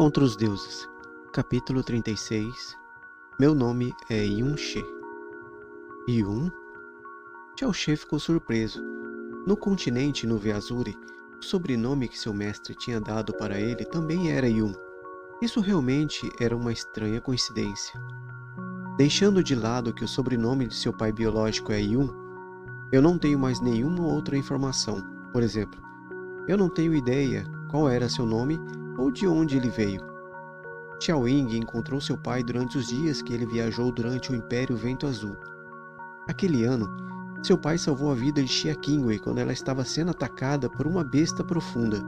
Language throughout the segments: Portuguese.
Contra os Deuses. Capítulo 36. Meu nome é Yun-She. Yun? Xiao-She ficou surpreso. No continente Nuvem Azure, o sobrenome que seu mestre tinha dado para ele também era Yun. Isso realmente era uma estranha coincidência. Deixando de lado que o sobrenome de seu pai biológico é Yun, eu não tenho mais nenhuma outra informação. Por exemplo, eu não tenho ideia qual era seu nome ou de onde ele veio. Xiaoying encontrou seu pai durante os dias que ele viajou durante o Império Vento Azul. Aquele ano, seu pai salvou a vida de Xia Qingwei quando ela estava sendo atacada por uma besta profunda.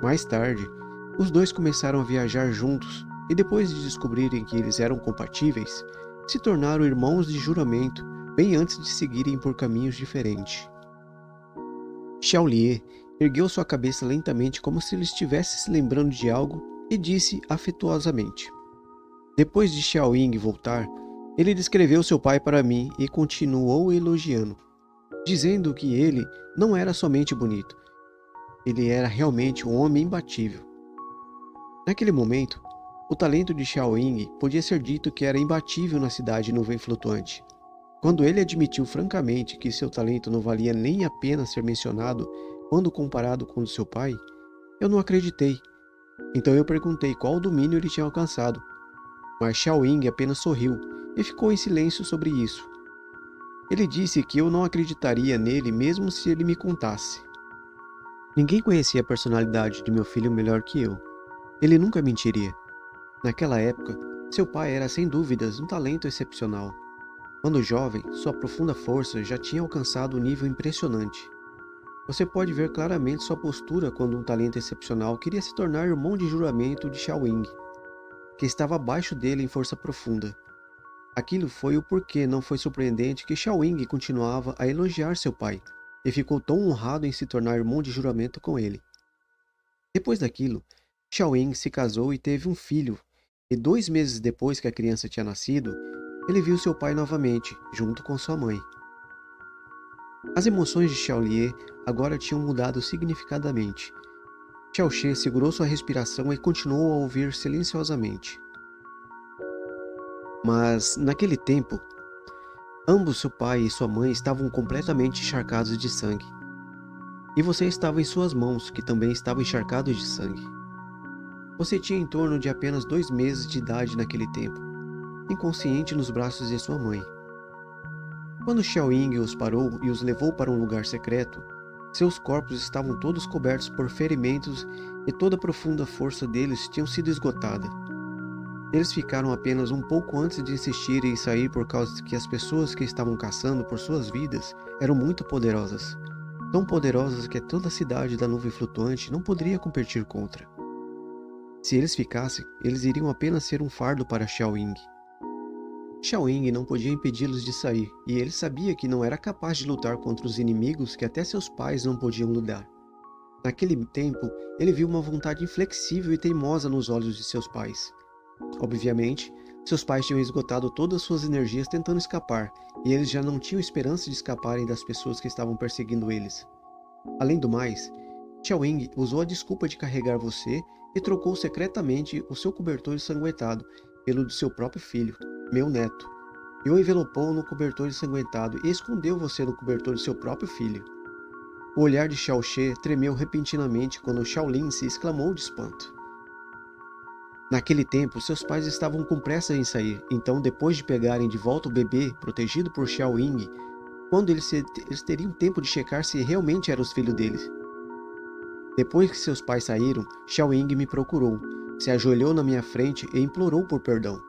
Mais tarde, os dois começaram a viajar juntos e depois de descobrirem que eles eram compatíveis, se tornaram irmãos de juramento bem antes de seguirem por caminhos diferentes. Xiaolie ergueu sua cabeça lentamente como se ele estivesse se lembrando de algo e disse afetuosamente. Depois de Xiaoying voltar, ele descreveu seu pai para mim e continuou elogiando, dizendo que ele não era somente bonito, ele era realmente um homem imbatível. Naquele momento, o talento de Xiaoying podia ser dito que era imbatível na cidade Nuvem Flutuante. Quando ele admitiu francamente que seu talento não valia nem a pena ser mencionado quando comparado com o do seu pai, eu não acreditei. Então eu perguntei qual domínio ele tinha alcançado, mas Xiaoying apenas sorriu e ficou em silêncio sobre isso. Ele disse que eu não acreditaria nele mesmo se ele me contasse. Ninguém conhecia a personalidade de meu filho melhor que eu. Ele nunca mentiria. Naquela época, seu pai era sem dúvidas um talento excepcional. Quando jovem, sua profunda força já tinha alcançado um nível impressionante. Você pode ver claramente sua postura quando um talento excepcional queria se tornar irmão de juramento de Xiaoying, que estava abaixo dele em força profunda. Aquilo foi o porquê não foi surpreendente que Xiaoying continuava a elogiar seu pai, e ficou tão honrado em se tornar irmão de juramento com ele. Depois daquilo, Xiaoying se casou e teve um filho, e 2 meses depois que a criança tinha nascido, ele viu seu pai novamente, junto com sua mãe. As emoções de Xiaolie agora tinham mudado significativamente. Xiao-She segurou sua respiração e continuou a ouvir silenciosamente. Mas, naquele tempo, ambos seu pai e sua mãe estavam completamente encharcados de sangue. E você estava em suas mãos, que também estavam encharcados de sangue. Você tinha em torno de apenas 2 meses de idade naquele tempo, inconsciente nos braços de sua mãe. Quando Xiaoying os parou e os levou para um lugar secreto, seus corpos estavam todos cobertos por ferimentos e toda a profunda força deles tinha sido esgotada. Eles ficaram apenas um pouco antes de insistirem em sair por causa de que as pessoas que estavam caçando por suas vidas eram muito poderosas. Tão poderosas que toda a cidade da Nuvem Flutuante não poderia competir contra. Se eles ficassem, eles iriam apenas ser um fardo para Xiaoying. Xiaoying não podia impedi-los de sair, e ele sabia que não era capaz de lutar contra os inimigos que até seus pais não podiam lutar. Naquele tempo, ele viu uma vontade inflexível e teimosa nos olhos de seus pais. Obviamente, seus pais tinham esgotado todas suas energias tentando escapar, e eles já não tinham esperança de escaparem das pessoas que estavam perseguindo eles. Além do mais, Xiaoying usou a desculpa de carregar você e trocou secretamente o seu cobertor ensanguentado pelo do seu próprio filho, meu neto, e o envelopou no cobertor ensanguentado e escondeu você no cobertor de seu próprio filho. O olhar de Xiao-She tremeu repentinamente quando Xiaolin se exclamou de espanto. Naquele tempo, seus pais estavam com pressa em sair, então depois de pegarem de volta o bebê, protegido por Xiaoying, quando eles teriam tempo de checar se realmente eram os filhos deles. Depois que seus pais saíram, Xiaoying me procurou, se ajoelhou na minha frente e implorou por perdão.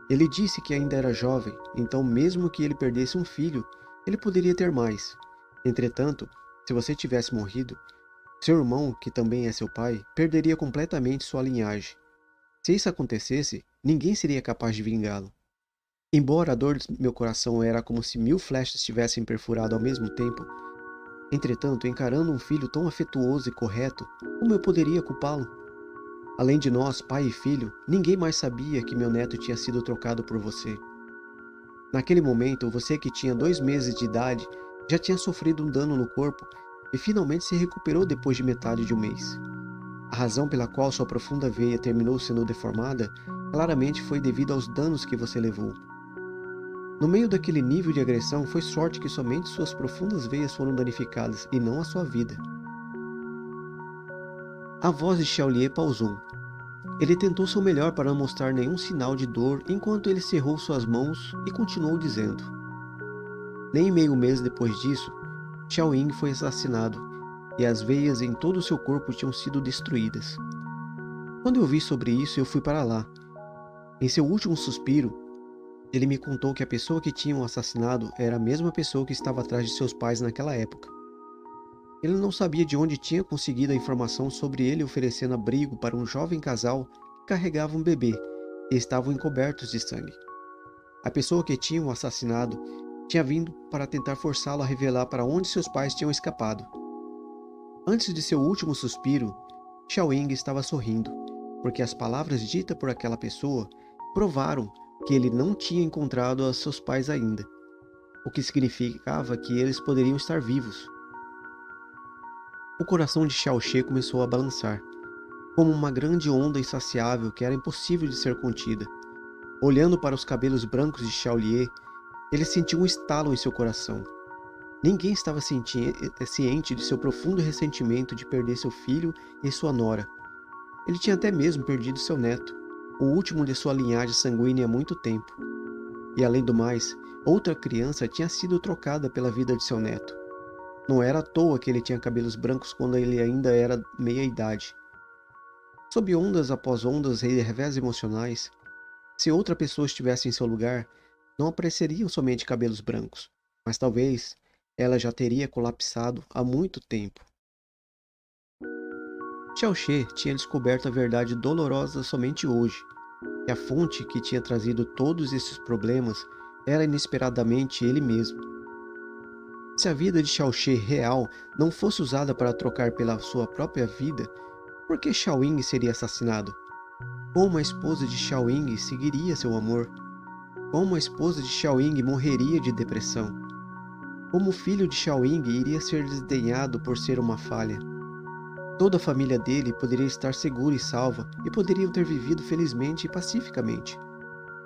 Ele disse que ainda era jovem, então mesmo que ele perdesse um filho, ele poderia ter mais. Entretanto, se você tivesse morrido, seu irmão, que também é seu pai, perderia completamente sua linhagem. Se isso acontecesse, ninguém seria capaz de vingá-lo. Embora a dor do meu coração era como se 1000 flechas tivessem perfurado ao mesmo tempo, entretanto, encarando um filho tão afetuoso e correto, como eu poderia culpá-lo? Além de nós, pai e filho, ninguém mais sabia que meu neto tinha sido trocado por você. Naquele momento, você que tinha 2 meses de idade, já tinha sofrido um dano no corpo e finalmente se recuperou depois de metade de um mês. A razão pela qual sua profunda veia terminou sendo deformada claramente foi devido aos danos que você levou. No meio daquele nível de agressão, foi sorte que somente suas profundas veias foram danificadas e não a sua vida. A voz de Xiaolier pausou. Ele tentou seu melhor para não mostrar nenhum sinal de dor enquanto ele cerrou suas mãos e continuou dizendo. Nem meio mês depois disso, Xiao Ying foi assassinado e as veias em todo o seu corpo tinham sido destruídas. Quando eu vi sobre isso, eu fui para lá. Em seu último suspiro, ele me contou que a pessoa que tinham assassinado era a mesma pessoa que estava atrás de seus pais naquela época. Ele não sabia de onde tinha conseguido a informação sobre ele oferecendo abrigo para um jovem casal que carregava um bebê e estavam encobertos de sangue. A pessoa que tinham assassinado tinha vindo para tentar forçá-lo a revelar para onde seus pais tinham escapado. Antes de seu último suspiro, Xiao Ying estava sorrindo, porque as palavras ditas por aquela pessoa provaram que ele não tinha encontrado seus pais ainda, o que significava que eles poderiam estar vivos. O coração de Xiao She começou a balançar, como uma grande onda insaciável que era impossível de ser contida. Olhando para os cabelos brancos de Xiaolier, ele sentiu um estalo em seu coração. Ninguém estava ciente de seu profundo ressentimento de perder seu filho e sua nora. Ele tinha até mesmo perdido seu neto, o último de sua linhagem sanguínea há muito tempo. E além do mais, outra criança tinha sido trocada pela vida de seu neto. Não era à toa que ele tinha cabelos brancos quando ele ainda era meia-idade. Sob ondas após ondas e revés emocionais, se outra pessoa estivesse em seu lugar, não apareceriam somente cabelos brancos, mas talvez ela já teria colapsado há muito tempo. Xiao She tinha descoberto a verdade dolorosa somente hoje, que a fonte que tinha trazido todos esses problemas era inesperadamente ele mesmo. Se a vida de Xiao She real não fosse usada para trocar pela sua própria vida, por que Xiao Ying seria assassinado? Como a esposa de Xiao Ying seguiria seu amor? Como a esposa de Xiao Ying morreria de depressão? Como o filho de Xiao Ying iria ser desdenhado por ser uma falha? Toda a família dele poderia estar segura e salva e poderiam ter vivido felizmente e pacificamente.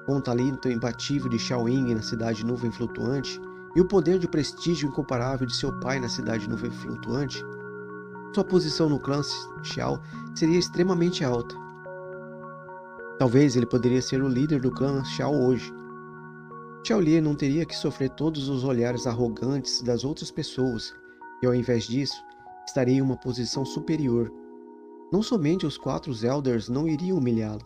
Com o talento imbatível de Xiao Ying na cidade nuvem flutuante, e o poder de prestígio incomparável de seu pai na cidade nuvem flutuante, sua posição no clã Xiao seria extremamente alta. Talvez ele poderia ser o líder do clã Xiao hoje. Xiaolier não teria que sofrer todos os olhares arrogantes das outras pessoas, e ao invés disso, estaria em uma posição superior. Não somente os 4 Elders não iriam humilhá-lo.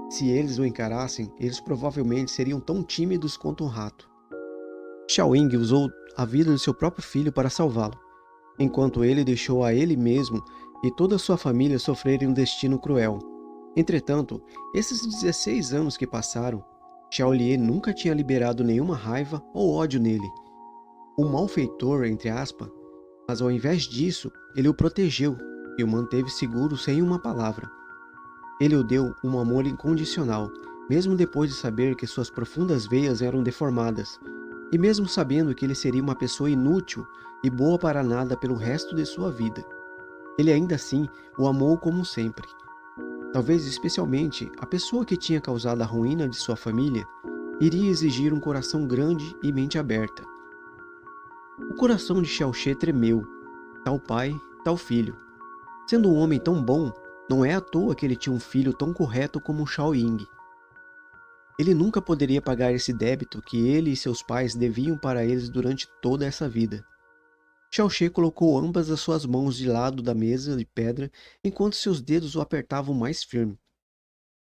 Se eles o encarassem, eles provavelmente seriam tão tímidos quanto um rato. Xiao Ying usou a vida de seu próprio filho para salvá-lo, enquanto ele deixou a ele mesmo e toda a sua família sofrerem um destino cruel. Entretanto, esses 16 anos que passaram, Xiaolier nunca tinha liberado nenhuma raiva ou ódio nele. Um malfeitor, entre aspas, mas ao invés disso, ele o protegeu e o manteve seguro sem uma palavra. Ele o deu um amor incondicional, mesmo depois de saber que suas profundas veias eram deformadas, e mesmo sabendo que ele seria uma pessoa inútil e boa para nada pelo resto de sua vida. Ele ainda assim o amou como sempre. Talvez especialmente a pessoa que tinha causado a ruína de sua família iria exigir um coração grande e mente aberta. O coração de Xiao She tremeu. Tal pai, tal filho. Sendo um homem tão bom, não é à toa que ele tinha um filho tão correto como Xiao Ying. Ele nunca poderia pagar esse débito que ele e seus pais deviam para eles durante toda essa vida. Xiao She colocou ambas as suas mãos de lado da mesa de pedra enquanto seus dedos o apertavam mais firme.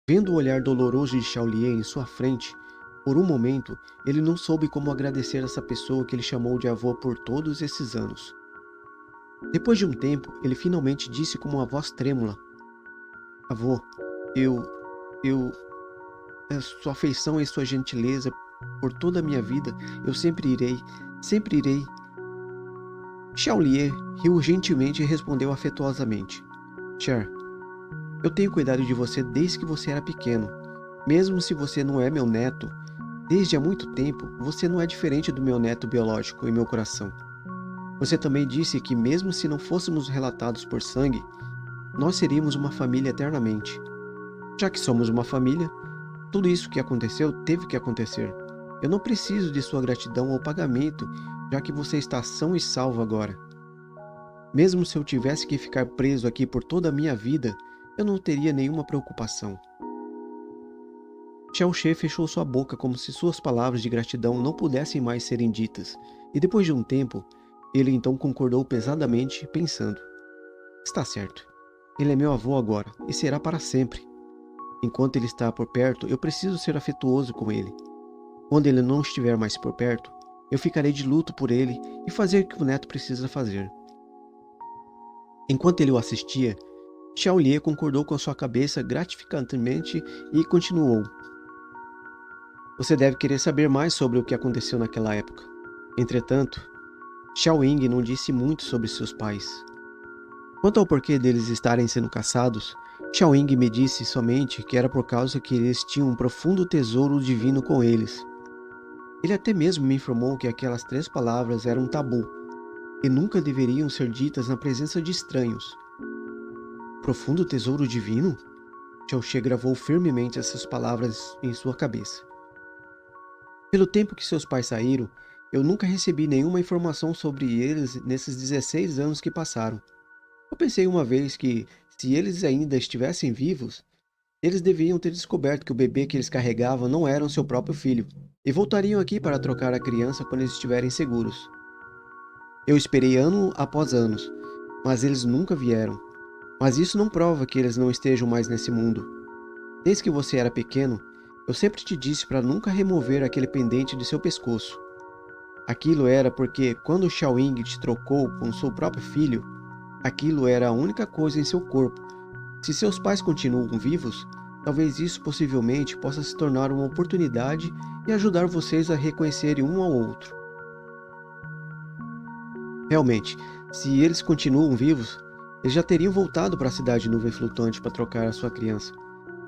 Vendo o olhar doloroso de Xiaolier em sua frente, por um momento ele não soube como agradecer essa pessoa que ele chamou de avô por todos esses anos. Depois de um tempo, ele finalmente disse com uma voz trêmula: "Avô, sua afeição e sua gentileza por toda a minha vida, eu sempre irei. Xiaolier riu gentilmente e respondeu afetuosamente: "Cher, eu tenho cuidado de você desde que você era pequeno. Mesmo se você não é meu neto, desde há muito tempo, você não é diferente do meu neto biológico em meu coração. Você também disse que mesmo se não fôssemos relatados por sangue, nós seríamos uma família eternamente. Já que somos uma família, tudo isso que aconteceu teve que acontecer. Eu não preciso de sua gratidão ou pagamento, já que você está são e salvo agora. Mesmo se eu tivesse que ficar preso aqui por toda a minha vida, eu não teria nenhuma preocupação. Xiaoxie fechou sua boca como se suas palavras de gratidão não pudessem mais serem ditas, e depois de um tempo, ele então concordou pesadamente, pensando: está certo. Ele é meu avô agora, e será para sempre. Enquanto ele está por perto, eu preciso ser afetuoso com ele. Quando ele não estiver mais por perto, eu ficarei de luto por ele e fazer o que o neto precisa fazer. Enquanto ele o assistia, Xiaolie concordou com a sua cabeça gratificantemente e continuou: você deve querer saber mais sobre o que aconteceu naquela época. Entretanto, Xiaoying não disse muito sobre seus pais. Quanto ao porquê deles estarem sendo caçados, Xiaoying me disse somente que era por causa que eles tinham um profundo tesouro divino com eles. Ele até mesmo me informou que aquelas 3 palavras eram um tabu e nunca deveriam ser ditas na presença de estranhos. Profundo tesouro divino? Xiaoxie gravou firmemente essas palavras em sua cabeça. Pelo tempo que seus pais saíram, eu nunca recebi nenhuma informação sobre eles nesses 16 anos que passaram. Eu pensei uma vez que, se eles ainda estivessem vivos, eles deviam ter descoberto que o bebê que eles carregavam não era o seu próprio filho, e voltariam aqui para trocar a criança quando eles estiverem seguros. Eu esperei ano após anos, mas eles nunca vieram. Mas isso não prova que eles não estejam mais nesse mundo. Desde que você era pequeno, eu sempre te disse para nunca remover aquele pendente de seu pescoço. Aquilo era porque, quando Xiaoying te trocou com seu próprio filho, aquilo era a única coisa em seu corpo. Se seus pais continuam vivos, talvez isso possivelmente possa se tornar uma oportunidade e ajudar vocês a reconhecerem um ao outro. Realmente, se eles continuam vivos, eles já teriam voltado para a cidade nuvem flutuante para trocar a sua criança.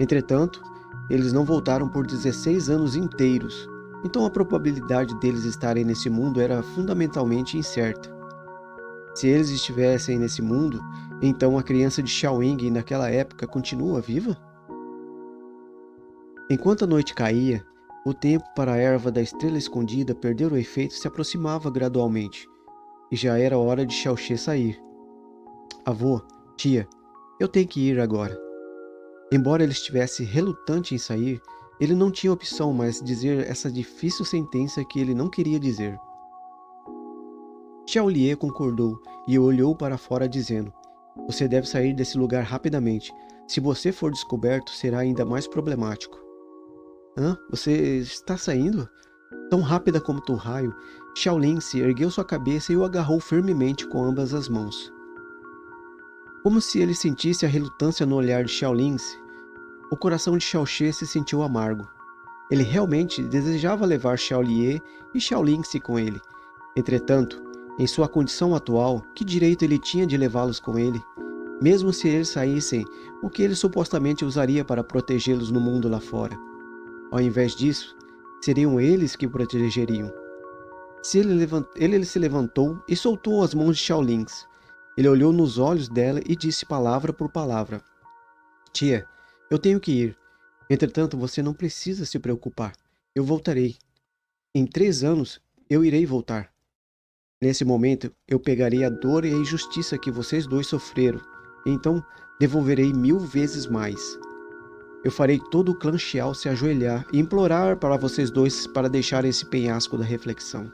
Entretanto, eles não voltaram por 16 anos inteiros, então a probabilidade deles estarem nesse mundo era fundamentalmente incerta. Se eles estivessem nesse mundo, então a criança de Xiaoying naquela época continua viva? Enquanto a noite caía, o tempo para a erva da estrela escondida perder o efeito se aproximava gradualmente, e já era hora de Xiaoxie sair. Avô, tia, eu tenho que ir agora. Embora ele estivesse relutante em sair, ele não tinha opção mais dizer essa difícil sentença que ele não queria dizer. Xiaolie concordou e olhou para fora dizendo: você deve sair desse lugar rapidamente. Se você for descoberto, será ainda mais problemático. Você está saindo? Tão rápida como o raio, Xiaolin se ergueu sua cabeça e o agarrou firmemente com ambas as mãos. Como se ele sentisse a relutância no olhar de Xiaolin, o coração de Xiaoxie se sentiu amargo. Ele realmente desejava levar Xiaolie e Xiaolin com ele. Entretanto, em sua condição atual, que direito ele tinha de levá-los com ele? Mesmo se eles saíssem, o que ele supostamente usaria para protegê-los no mundo lá fora? Ao invés disso, seriam eles que o protegeriam. Ele se levantou e soltou as mãos de Xiaolin. Ele olhou nos olhos dela e disse palavra por palavra: tia, eu tenho que ir. Entretanto, você não precisa se preocupar. Eu voltarei. Em 3 anos, eu irei voltar. Nesse momento, eu pegarei a dor e a injustiça que vocês dois sofreram, e então devolverei 1000 vezes mais. Eu farei todo o clã Xiao se ajoelhar e implorar para vocês dois para deixarem esse penhasco da reflexão.